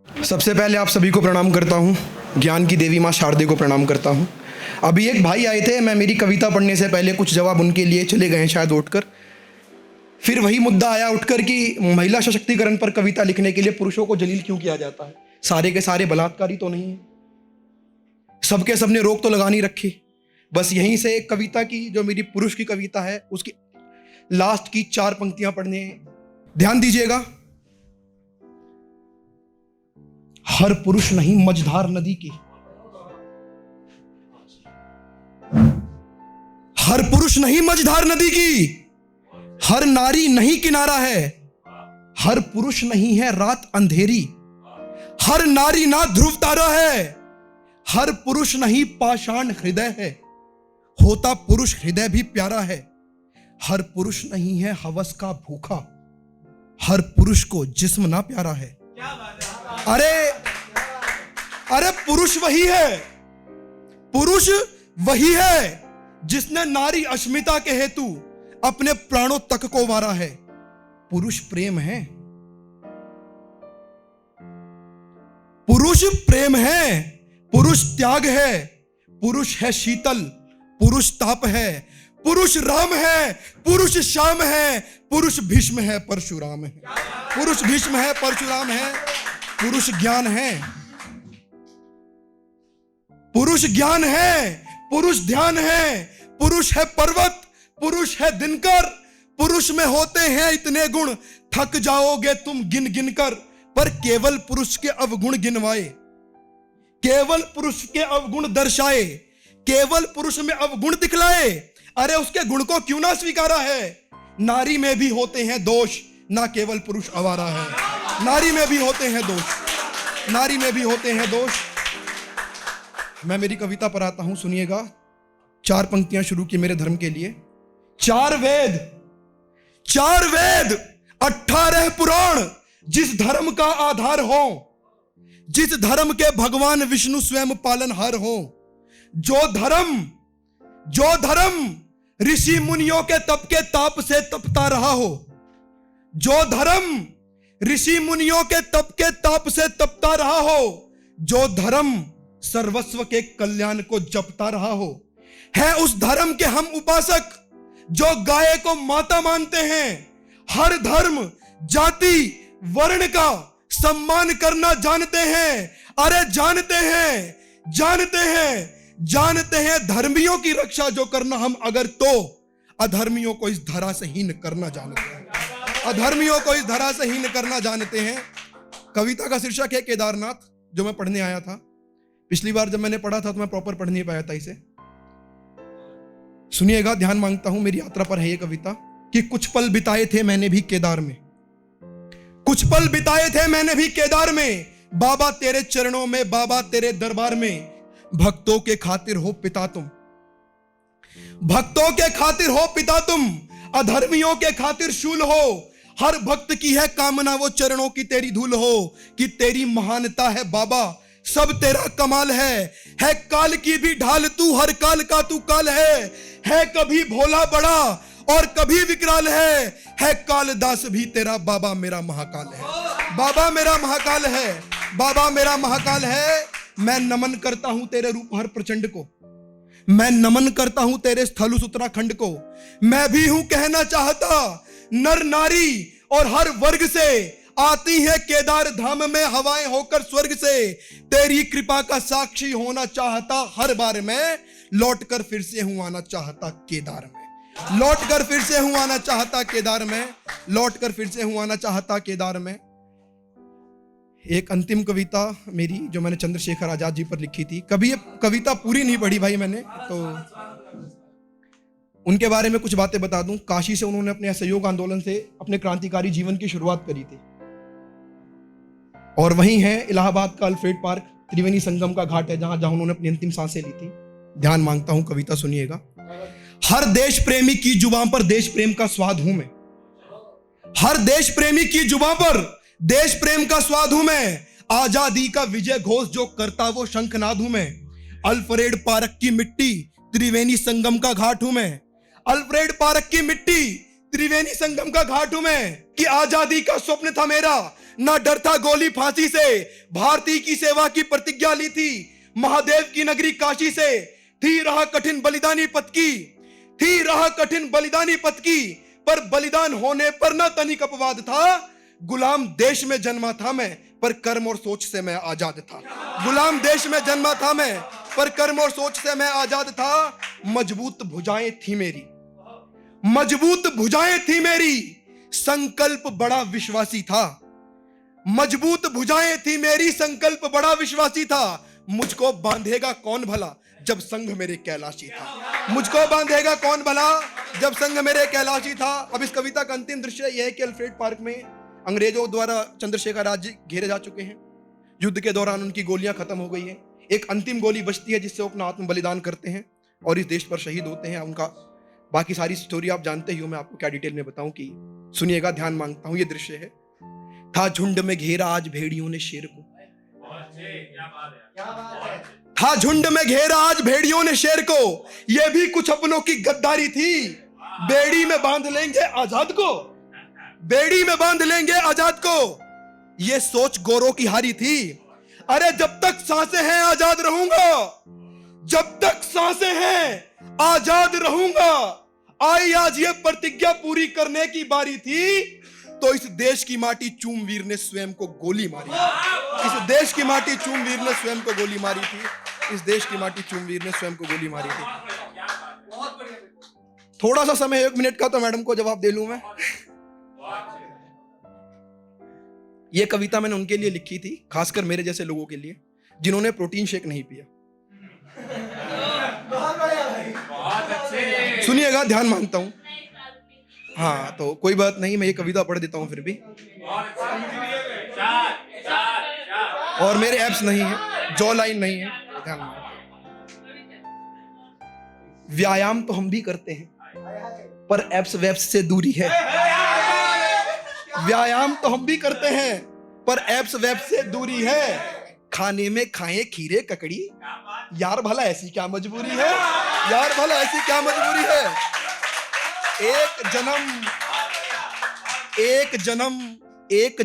सबसे पहले आप सभी को प्रणाम करता हूँ। ज्ञान की देवी माँ शारदे को प्रणाम करता हूँ। अभी एक भाई आए थे, मैं मेरी कविता पढ़ने से पहले कुछ जवाब उनके लिए चले गए शायद उठकर। फिर वही मुद्दा आया उठकर कि महिला सशक्तिकरण पर कविता लिखने के लिए पुरुषों को जलील क्यों किया जाता है। सारे के सारे बलात्कारी तो नहीं है, सबके सबने रोक तो लगा नहीं रखी। बस यहीं से एक कविता की, जो मेरी पुरुष की कविता है, उसकी लास्ट की 4 पंक्तियां पढ़ने ध्यान दीजिएगा। हर पुरुष नहीं मझधार नदी की, हर पुरुष नहीं मझधार नदी की, हर नारी नहीं किनारा है, हर पुरुष नहीं है रात अंधेरी, हर नारी ना ध्रुव तारा है, हर पुरुष नहीं पाषाण हृदय है, होता पुरुष हृदय भी प्यारा है, हर पुरुष नहीं है हवस का भूखा, हर पुरुष को जिस्म ना प्यारा है। अरे पुरुष वही है, पुरुष वही है जिसने नारी अस्मिता के हेतु अपने प्राणों तक को वारा है। पुरुष प्रेम है, पुरुष प्रेम है, पुरुष त्याग है, पुरुष है शीतल, पुरुष ताप है, पुरुष राम है, पुरुष श्याम है, पुरुष भीष्म है, परशुराम है, पुरुष भीष्म है, परशुराम है, पुरुष ज्ञान है, पुरुष ज्ञान है, पुरुष ध्यान है, पुरुष है पर्वत, पुरुष है दिनकर, पुरुष में होते हैं इतने गुण थक जाओगे तुम गिन गिन कर, पर केवल पुरुष के अवगुण गिनवाए, केवल पुरुष के अवगुण दर्शाए, केवल पुरुष में अवगुण दिखलाए, अरे उसके गुण को क्यों ना स्वीकारा है। नारी में भी होते हैं दोष, ना केवल पुरुष आवारा है। नारी में भी होते हैं दोष, नारी में भी होते हैं दोष। मैं मेरी कविता पर आता हूं, सुनिएगा। 4 पंक्तियां शुरू की मेरे धर्म के लिए। 4 वेद, 18 पुराण, जिस धर्म का आधार हो, जिस धर्म के भगवान विष्णु स्वयं पालनहार हो, जो धर्म ऋषि मुनियों के तप के ताप से तपता रहा हो, जो धर्म ऋषि मुनियों के तप के ताप से तपता रहा हो, जो धर्म सर्वस्व के कल्याण को जपता रहा हो, है उस धर्म के हम उपासक जो गाय को माता मानते हैं। हर धर्म जाति वर्ण का सम्मान करना जानते हैं, अरे जानते हैं धर्मियों की रक्षा जो करना हम अगर, तो अधर्मियों को इस धरा से हीन करना जानते हैं, अधर्मियों को इस धरा से हीन करना जानते हैं। कविता का शीर्षक है केदारनाथ, जो मैं पढ़ने आया था। पिछली बार जब मैंने पढ़ा था तो मैं प्रॉपर पढ़ नहीं पाया था इसे। सुनिएगा, ध्यान मांगता हूं। मेरी यात्रा पर है ये कविता कि कुछ पल बिताए थे मैंने भी केदार में, कुछ पल बिताए थे मैंने भी केदार में, बाबा तेरे चरणों में, बाबा तेरे दरबार में, भक्तों के खातिर हो पिता तुम, भक्तों के खातिर हो पिता तुम, अधर्मियों के खातिर शूल हो, हर भक्त की है कामना वो चरणों की तेरी धूल हो, कि तेरी महानता है बाबा सब तेरा कमाल है काल की भी ढाल तू, हर काल का तू काल है कभी भोला बड़ा और कभी विकराल है कालदास भी तेरा बाबा मेरा महाकाल है, बाबा मेरा महाकाल है, बाबा मेरा महाकाल है। मैं नमन करता हूं तेरे रूप हर प्रचंड को, मैं नमन करता हूं तेरे स्थल उस उत्तराखंड को, मैं भी हूं कहना चाहता नर नारी और हर वर्ग से, आती है केदार धाम में हवाएं होकर स्वर्ग से, तेरी कृपा का साक्षी होना चाहता हर बार मैं, लौट कर फिर से हूं आना चाहता केदार में, लौट कर फिर से हूं आना चाहता केदार में, लौट कर फिर से हूं आना चाहता केदार में। एक अंतिम कविता मेरी जो मैंने चंद्रशेखर आजाद जी पर लिखी थी। कभी ये कविता पूरी नहीं पढ़ी भाई मैंने, तो उनके बारे में कुछ बातें बता दूं। काशी से उन्होंने अपने असहयोग आंदोलन से अपने क्रांतिकारी जीवन की शुरुआत करी थी, और वहीं है इलाहाबाद का अल्फ्रेड पार्क, त्रिवेणी संगम का घाट है जहां जहां उन्होंने अपनी अंतिम सांसें ली थी। ध्यान मांगता हूं, कविता सुनिएगा। हर देश प्रेमी की जुबान पर देश प्रेम का स्वाद हूं मैं, हर देश प्रेमी की जुबान पर देश प्रेम का स्वाद हूं मैं, आजादी का विजय घोष जो करता वो शंखनाद हूं मैं, अल्फ्रेड पार्क की मिट्टी त्रिवेणी संगम का घाट हूं मैं, अल्फ्रेड पार्क की मिट्टी त्रिवेणी संगम का घाट हूं मैं, कि आजादी का स्वप्न था मेरा ना डर था गोली फांसी से, भारती की सेवा की प्रतिज्ञा ली थी, महादेव की नगरी काशी से, थी राह कठिन बलिदानी पथ की, थी राह कठिन बलिदानी पथ की, पर बलिदान होने पर ना तनिक अपवाद था, गुलाम देश में जन्मा था मैं, पर कर्म और सोच से मैं आजाद था। गुलाम देश में जन्मा था मैं, पर कर्म और सोच से मैं आजाद था। मजबूत भुजाएं थी मेरी, मजबूत भुजाएं थी मेरी, संकल्प बड़ा विश्वासी था। मजबूत भुजाएं थी मेरी, संकल्प बड़ा विश्वासी था। मुझको बांधेगा कौन भला जब संग मेरे कैलाशी था। मुझको बांधेगा कौन भला जब संग मेरे कैलाशी था। अब इस कविता का अंतिम दृश्य यह है कि अल्फ्रेड पार्क में अंग्रेजों द्वारा चंद्रशेखर राज्य घेरे जा चुके हैं। युद्ध के दौरान उनकी गोलियां खत्म हो गई हैं। एक अंतिम गोली बचती है जिससे वो अपना आत्म बलिदान करते हैं और इस देश पर शहीद होते हैं। उनका बाकी सारी स्टोरी आप जानते ही हो, मैं आपको क्या डिटेल में बताऊं कि सुनिएगा, ध्यान मांगता हूं। ये दृश्य है, था झुंड में घेरा आज भेड़ियों ने शेर को, था झुंड में घेरा आज भेड़ियों ने शेर को, ये भी कुछ अपनों की गद्दारी थी, बेड़ी में बांध लेंगे आजाद को, बेड़ी में बांध लेंगे आजाद को, ये सोच गोरों की हारी थी। अरे जब तक सांसें हैं आजाद रहूंगा, जब तक सांसें हैं आजाद रहूंगा। आई आज ये प्रतिज्ञा पूरी करने की बारी थी, तो इस देश की माटी चूम वीर ने स्वयं को गोली मारी। इस देश की माटी चूम वीर ने स्वयं को गोली मारी थी। इस देश की माटी चूम वीर ने स्वयं को गोली मारी थी। थोड़ा सा समय 1 मिनट का तो मैडम को जवाब दे लूं मैं। ये कविता मैंने उनके लिए लिखी थी, खासकर मेरे जैसे लोगों के लिए जिन्होंने प्रोटीन शेक नहीं पिया। सुनिएगा, ध्यान मांगता हूं। हाँ, तो कोई बात नहीं, मैं ये कविता पढ़ देता हूं फिर भी। और मेरे एप्स नहीं है, जॉ लाइन नहीं है, ध्यान मांगता हूं। व्यायाम तो हम भी करते हैं, पर एप्स वेब्स से दूरी है। व्यायाम तो हम भी करते हैं, पर एप्स वेब्स से दूरी है। खाने में खाएं खीरे ककड़ी, यार भला ऐसी क्या मजबूरी है, यार भला ऐसी क्या मजबूरी है। एक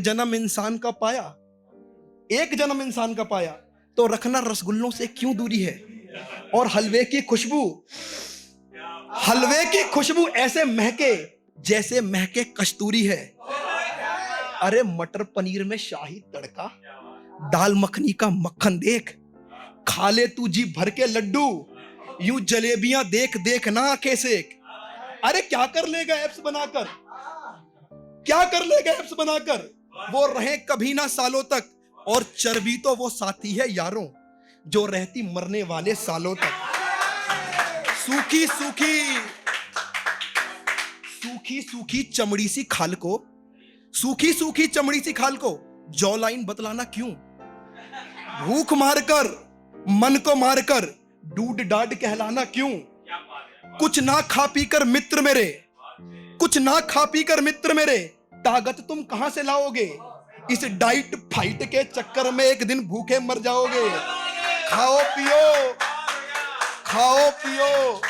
जन्म इंसान का पाया, एक जन्म इंसान का पाया, तो रखना रसगुल्लों से क्यों दूरी है। और हलवे की खुशबू ऐसे महके जैसे महके कस्तूरी है। अरे मटर पनीर में शाही तड़का, दाल मखनी का मक्खन देख, खा ले तू जी भर के लड्डू, यूं जलेबियां देख देख ना आंखें सेक। अरे क्या कर लेगा एप्स बनाकर, क्या कर लेगा एप्स बनाकर, वो रहे कभी ना सालों तक। और चर्बी तो वो साथी है यारों, जो रहती मरने वाले सालों तक। सूखी सूखी चमड़ी सी खाल को, सूखी सूखी चमड़ी सी खाल को जॉ लाइन बतलाना क्यों। भूख मारकर मन को मारकर डूड डाड कहलाना क्यों। कुछ ना खा पी कर मित्र मेरे, कुछ ना खा पी कर मित्र मेरे, ताकत तुम कहां से लाओगे। इस डाइट फाइट के चक्कर में एक दिन भूखे मर जाओगे। खाओ पियो, खाओ पियो,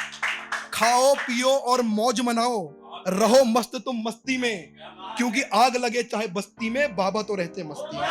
खाओ पियो और मौज मनाओ, रहो मस्त तुम मस्ती में, क्योंकि आग लगे चाहे बस्ती में, बाबा तो रहते मस्ती में।